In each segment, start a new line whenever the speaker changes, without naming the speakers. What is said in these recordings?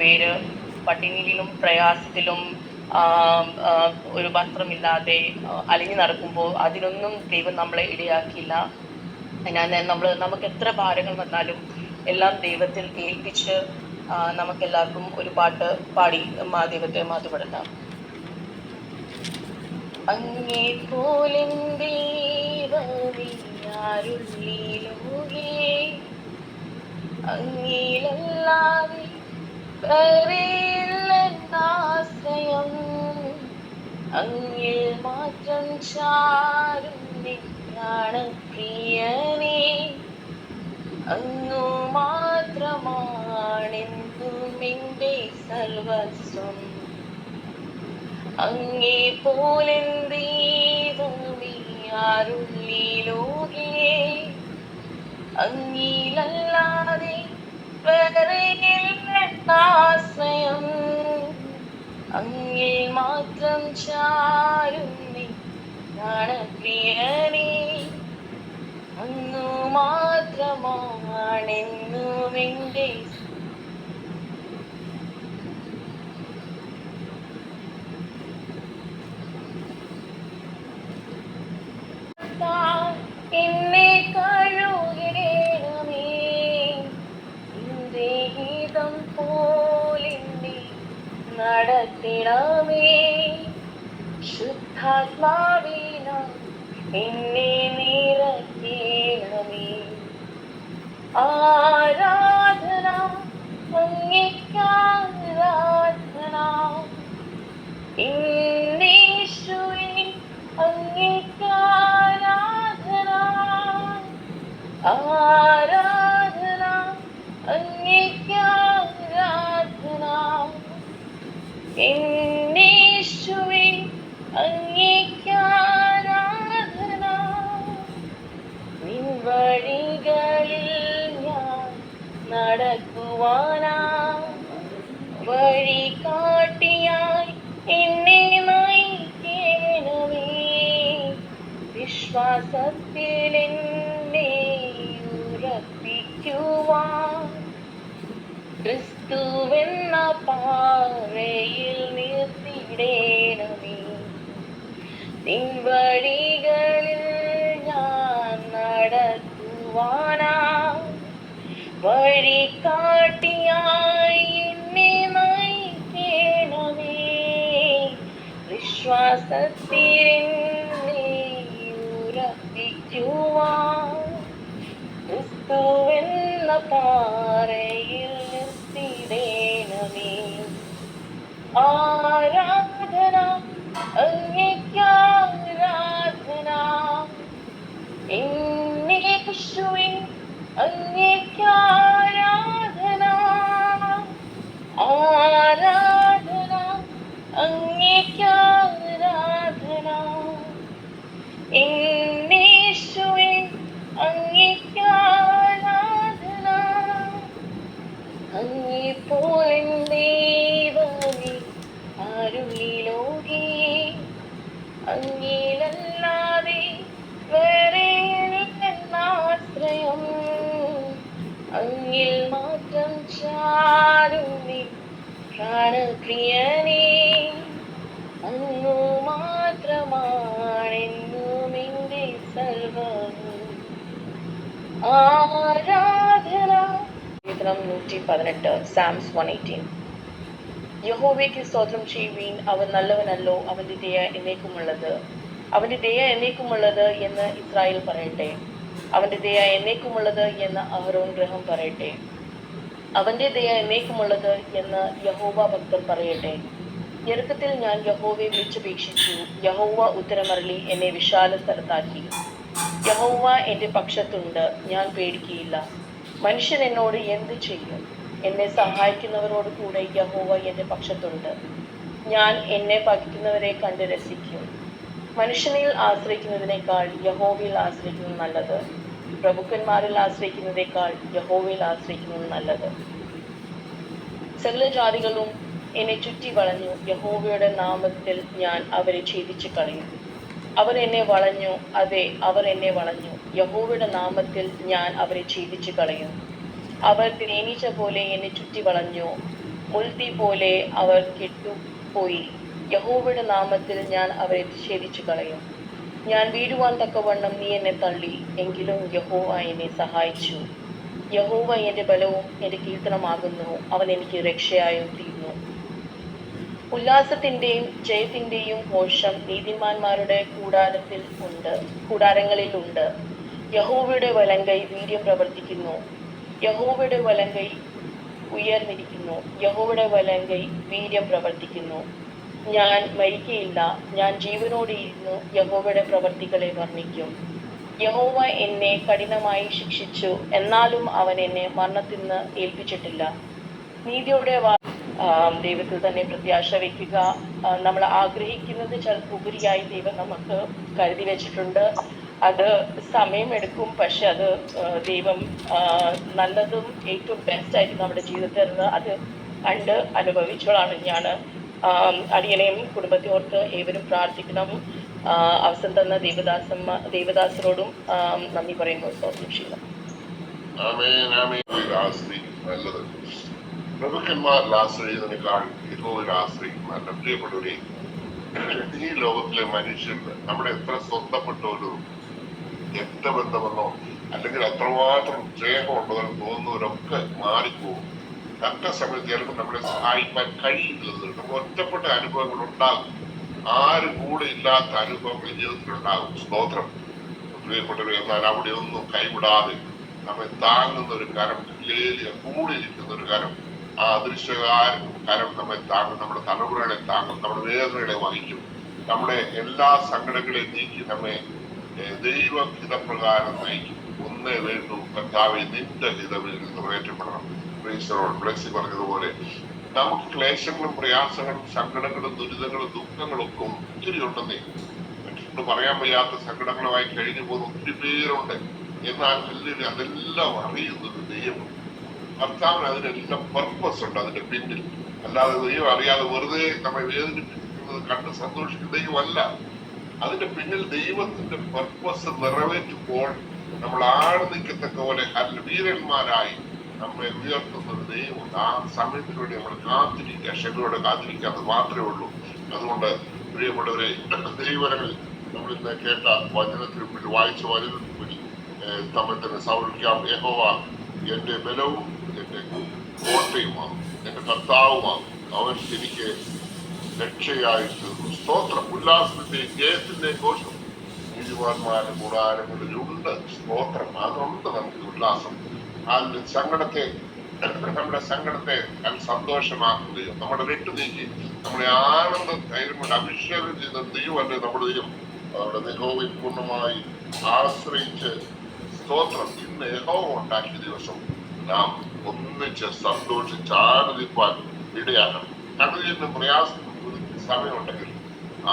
പേര് പട്ടിണിയിലും പ്രയാസത്തിലും ഒരു വസ്ത്രമില്ലാതെ അലഞ്ഞു നടക്കുമ്പോൾ അതിനൊന്നും ദൈവം നമ്മളെ ഇടയാക്കിയില്ല. നമുക്ക് എത്ര ഭാരങ്ങൾ വന്നാലും എല്ലാം ദൈവത്തിൽ ഏൽപ്പിച്ച് നമുക്കെല്ലാവർക്കും ഒരു പാട്ട് പാടി ദൈവത്തെ മാറ്റുപെടുത്താം. അങ്ങേ പോലെൻ ദൈവമേ ആരുള്ളിലൂകേ, അങ്ങയിലല്ലാതെ വേറെയില്ലെന്നാശ്രയം, അങ്ങിൽ മാത്രം ചാരും പ്രാണപ്രിയനേ, അങ്ങു മാത്രമാണെന്നും എൻ്റെ സർവസ്വം. അങ്ങേ പോലെൻ ദൈവമേ ആരുള്ളിലൂകേ, അങ്ങിലല്ലാതെ വേറെയില്ലെന്നാശ്രയം, അങ്ങിൽ മാത്രം ചാരും പ്രാണപ്രിയനേ, അങ്ങു മാത്രമാണെന്നും എൻ്റെ എന്നെ കഴുകണമേ, നിന്റെ ഗീതം പോലെന്നെ നടത്തിടമേ, ശുദ്ധാത്മാവിനാൽ എന്നെ നിറയ്ക്കണമേ. ആരാധന അങ്ങേക്കാരാധന, എന്നേശുവേ അങ്ങേക്കാരാധന, ആരാധന അങ്ങേക്കാരാധന, എന്നേശുവേ അങ്ങേക്കാരാധന. നിൻ വഴികളിൽ ഞാൻ നടക്കുവാനാ, വഴി കാട്ടിയായി എന്നെ നയിക്കണമേ, വിശ്വാസത്തിൽ എന്നെ ഉറപ്പിക്കുവാൻ ക്രിസ്തുവെന്ന പാറയിൽ നിർത്തിയിടണമേ. നിൻ വഴികളിൽ ഞാൻ നടക്കുവാനാ, വഴി കാട്ടിയായി എന്നെ നയിക്കണമേ, വിശ്വാസത്തിൽ എന്നെ ഉറപ്പിക്കുവാൻ ക്രിസ്തുവെന്ന പാറയിൽ നിർത്തിയിടണമേ. ആരാധന അങ്ങേക്കാരാധന, എന്നേശുവേ അങ്ങേക്കാരാധന, ആരാധന അങ്ങേക്കാരാധന, എന്നേശുവേ അങ്ങേക്കാരാധന. അങ്ങേപ്പോലെൻ ദൈവമേ ആരുള്ളിലൂകേ, അങ്ങിലല്ലാതെ വേറെയില്ലെന്നാശ്രയം, അങ്ങിൽ മാത്രം ചാരും പ്രാണപ്രിയനേ, അങ്ങു മാത്രമാണെന്നും എൻ്റെ സർവ്വവും. ആരാധന. 118 Psalms 118. യഹോവയ്ക്ക് സ്തോത്രം ചെയ്യുവീൻ, അവൻ നല്ലവനല്ലോ, അവന്റെ ദയ എന്നേക്കുമുള്ളത്. അവന്റെ ദയ എന്നേക്കുമുള്ളത് എന്ന് ഇസ്രായേൽ പറയട്ടെ, അവന്റെ ദയ എന്നേക്കുമുള്ളത് എന്ന് അഹരോൻ ഗൃഹം പറയട്ടെ. അവന്റെ ദയ എന്നേക്കുമുള്ളത് എന്ന് യഹോവ ഭക്തർ പറയട്ടെ. ഞെരുക്കത്തിൽ ഞാൻ യഹോവയെ വിളിച്ചപേക്ഷിച്ചു, യഹോവ ഉത്തരമരുളി എന്നെ വിശാല സ്ഥലത്താക്കി. യഹോവ എൻ്റെ പക്ഷത്തുണ്ട്, ഞാൻ പേടിക്കുകയില്ല. മനുഷ്യൻ എന്നോട് എന്ത് ചെയ്യും? എന്നെ സഹായിക്കുന്നവരോട് കൂടെ യഹോവ എൻ്റെ പക്ഷത്തുണ്ട്. ഞാൻ എന്നെ പകയ്ക്കുന്നവരെ കണ്ട് രസിക്കും. മനുഷ്യനിൽ ആശ്രയിക്കുന്നതിനേക്കാൾ യഹോവയിൽ ആശ്രയിക്കുന്നത് നല്ലത്, പ്രഭുക്കന്മാരിൽ ആശ്രയിക്കുന്നതിനേക്കാൾ യഹോവയിൽ ആശ്രയിക്കുന്നത് നല്ലത്. സകല ജാതികളും എന്നെ ചുറ്റി വളഞ്ഞു, യഹോവയുടെ നാമത്തിൽ ഞാൻ അവരെ ഛേദിച്ചു കളയും. അവർ എന്നെ വളഞ്ഞു, അതെ അവർ എന്നെ വളഞ്ഞു, യഹോവയുടെ നാമത്തിൽ ഞാൻ അവരെ ഛേദിച്ചു കളയും. അവർ തേനീച്ച പോലെ എന്നെ ചുറ്റി വളഞ്ഞു, മുൾതീ പോലെ അവർ കെട്ടുപോയി. യഹോവയുടെ നാമത്തിൽ ഞാൻ അവരെ ഛേദിച്ചു കളയും. ഞാൻ വീഴുവാൻ തക്കവണ്ണം നീ എന്നെ തള്ളി, എങ്കിലും യഹോവ എന്നെ സഹായിച്ചു. യഹോവ എന്റെ ബലവും എന്റെ കീർത്തനമാകുന്നു, അവൻ എനിക്ക് രക്ഷയായും തീർന്നു. ഉല്ലാസത്തിന്റെയും ജയത്തിന്റെയും ഘോഷം നീതിമാന്മാരുടെ കൂടാരങ്ങളിൽ ഉണ്ട്. യഹോവയുടെ വലങ്കൈ വീര്യം പ്രവർത്തിക്കുന്നു. യഹോവയുടെ വലങ്കൈ ഉയർന്നിരിക്കുന്നു. യഹോവയുടെ വലങ്കൈ വീര്യം പ്രവർത്തിക്കുന്നു. ഞാൻ മരിക്കയില്ല, ഞാൻ ജീവനോടെ ഇരുന്നു യഹോവയുടെ പ്രവർത്തികളെ വർണ്ണിക്കും. യഹോവ എന്നെ കഠിനമായി ശിക്ഷിച്ചു, എന്നാലും അവൻ എന്നെ മരണത്തിന് ഏൽപ്പിച്ചിട്ടില്ല. നീതിയുടെ ദൈവത്തിൽ തന്നെ പ്രത്യാശ വയ്ക്കുക. നമ്മൾ ആഗ്രഹിക്കുന്നത് ഉപരിയായി ദൈവം നമുക്ക് കരുതി വെച്ചിട്ടുണ്ട്. അത് സമയമെടുക്കും, പക്ഷെ അത് ദൈവം നല്ലതും ഏറ്റവും ബെസ്റ്റ് ആയിരിക്കും നമ്മുടെ ജീവിതത്തിൽ തരുന്നത്. അത് കണ്ട് അനുഭവിച്ചോളാണ് ഞാൻ. അടിയനെയും കുടുംബത്തെ ഓർത്ത് ഏവരും പ്രാർത്ഥിക്കണം. അവസരം തന്ന ദേവദാസരോടും നന്ദി പറയുന്നു. സ്തോത്രം ചെയ്യുന്നു.
പ്രഭുക്കന്മാരിൽ ആശ്രയിച്ചതിനേക്കാൾ യഹോവയിൽ ആശ്രയിക്കുന്ന പ്രിയപ്പെട്ടവരെ, ഈ ലോകത്തിലെ മനുഷ്യർക്ക് നമ്മുടെ എത്ര സ്വന്തപ്പെട്ടവരോ രക്തബന്ധമെന്നോ അല്ലെങ്കിൽ അത്രമാത്രം സ്നേഹമുണ്ടോ എന്ന് തോന്നുന്നവരൊക്കെ മാറിപ്പോകും. തക്ക സമയത്ത് ചിലപ്പോൾ നമ്മളെ സഹായിക്കാൻ കഴിയില്ലെന്ന് നമ്മൾ ഒറ്റപ്പെട്ട അനുഭവങ്ങൾ ഉണ്ടാകും. ആരും കൂടെ ഇല്ലാത്ത അനുഭവങ്ങൾ ജീവിതത്തിലുണ്ടാകും. സ്തോത്രം പ്രിയപ്പെട്ടവരെ. എന്നാൽ അവിടെ ഒന്നും കൈവിടാതെ നമ്മെ താങ്ങുന്ന ഒരു കരം, കൂടെ ഇരിക്കുന്ന ഒരു കരം, ആ കരം നമ്മെ താങ്ങും. നമ്മുടെ തലമുറകളെ താങ്ങും, നമ്മുടെ വേദനകളെ വഹിക്കും, നമ്മുടെ എല്ലാ സങ്കടങ്ങളെയും നീക്കി നമ്മെ ദൈവഹിതപ്രകാരം നയിക്കും. ഒന്നേ വേണ്ടു, കർത്താവേ നിന്റെ ഹിതവിൽ നിറവേറ്റപ്പെടണം. ബ്ലസ്സി പറഞ്ഞതുപോലെ നമുക്ക് ക്ലേശങ്ങളും പ്രയാസങ്ങളും സങ്കടങ്ങളും ദുരിതങ്ങളും ദുഃഖങ്ങളും ഒക്കെ ഒത്തിരി ഉണ്ടെന്നേ. മറ്റുകൊണ്ട് പറയാൻ വയ്യാത്ത സങ്കടങ്ങളുമായി കഴിഞ്ഞു പോകുന്ന ഒത്തിരി പേരുണ്ട്. എന്നാൽ അതെല്ലാം അറിയുന്നത് ദൈവം. കർത്താവിന് അതിനെല്ലാം പർപ്പസ് ഉണ്ട് അതിന്റെ പിന്നിൽ. അല്ലാതെ ദൈവം അറിയാതെ വെറുതെ നമ്മെ വേദനിപ്പിക്കുന്നത് കണ്ട് സന്തോഷിക്കുന്ന ദൈവമല്ല. അതിന്റെ പിന്നിൽ ദൈവത്തിന്റെ പർപ്പസ് നിറവേറ്റുമ്പോൾ നമ്മൾ ആഴ്ന്നിക്കത്തക്ക പോലെ വീരന്മാരായി നമ്മെ ഉയർത്തുന്ന ഒരു ദൈവമുണ്ട്. ആ സമയത്തിന് വേണ്ടി നമ്മൾ കാത്തിരിക്കുക, ക്ഷമയോടെ കാത്തിരിക്കാതെ മാത്രമേ ഉള്ളൂ. അതുകൊണ്ട് പ്രിയപ്പെട്ടവരെ, ദൈവങ്ങളിൽ നമ്മൾ ഇന്ന് കേട്ട വചനത്തിന് പിന്നിൽ, വായിച്ച വചനത്തിന് പിന്നിൽ തമ്മിൽ തന്നെ സൗഖ്യം. യഹോവ എന്റെ ബലവും എന്റെ കോട്ടയുമാകും, എന്റെ കർത്താവുമാകും, അവൻ എനിക്ക് രക്ഷയായിട്ട്. സ്തോത്രം. ഉല്ലാസത്തിന്റെയും ജയത്തിന്റെയും ഘോഷം നീതിമാന്മാരുടെ കൂടാരങ്ങളിലുണ്ട്. സ്തോത്രം. അതുകൊണ്ട് നമുക്ക് ഉല്ലാസം. അതിന്റെ നമ്മുടെ സങ്കടത്തെ സന്തോഷമാക്കുകയോ നമ്മുടെ വെട്ടു നീക്കി നമ്മുടെ ആനന്ദം ധൈര്യം കൊണ്ട് അഭിഷേകം ചെയ്ത ദൈവമല്ലേ നമ്മുടെ ദൈവം. നമ്മുടെ യഹോവയിൽ പൂർണ്ണമായി ആശ്രയിച്ച് സ്തോത്രം. ഇന്ന് യഹോവ ഉണ്ടാക്കിയ ദിവസം നാം ഒന്നിച്ച് സന്തോഷിച്ച് ആനന്ദിപ്പാൻ ഇടയാക്കണം. കടലിന് പ്രയാസം സമയമുണ്ടെങ്കിൽ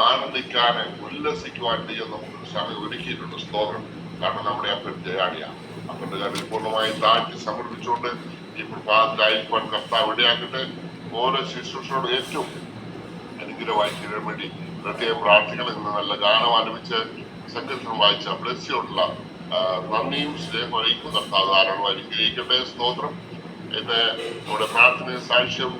ആനന്ദിക്കാന് ഉല്ലസിക്കുവാൻ ദൈവം നമുക്കൊരു സമയം ഒരുക്കിയിട്ടുണ്ട്. സ്തോത്രം. കാരണം നമ്മുടെ അപ്പൻ ജയാളിയാണ്. അപ്പന്റെ കാര്യം പൂർണ്ണമായി താഴ്ത്തി സമർപ്പിച്ചുകൊണ്ട് ഈ പ്രഭാതത്തിലായിരിക്കാൻ കർത്താവ് ഇടയാക്കട്ടെ. ഓരോ ശുശ്രൂഷയോട് ഏറ്റവും അനുഗ്രഹമായി തീരാൻ വേണ്ടി പ്രത്യേകം പ്രാർത്ഥിക്കണം. ഇന്ന് നല്ല ഗാനം ആലപിച്ച് സങ്കീർത്തനം വായിച്ച ബ്ലസ്സിയോടുള്ള നന്ദിയും സ്നേഹം അറിയിക്കും. കർത്താവ് ധാരാളം അനുഗ്രഹിക്കട്ടെ. സ്തോത്രം. ഇന്ന് നമ്മുടെ പ്രാർത്ഥനയും സാക്ഷ്യം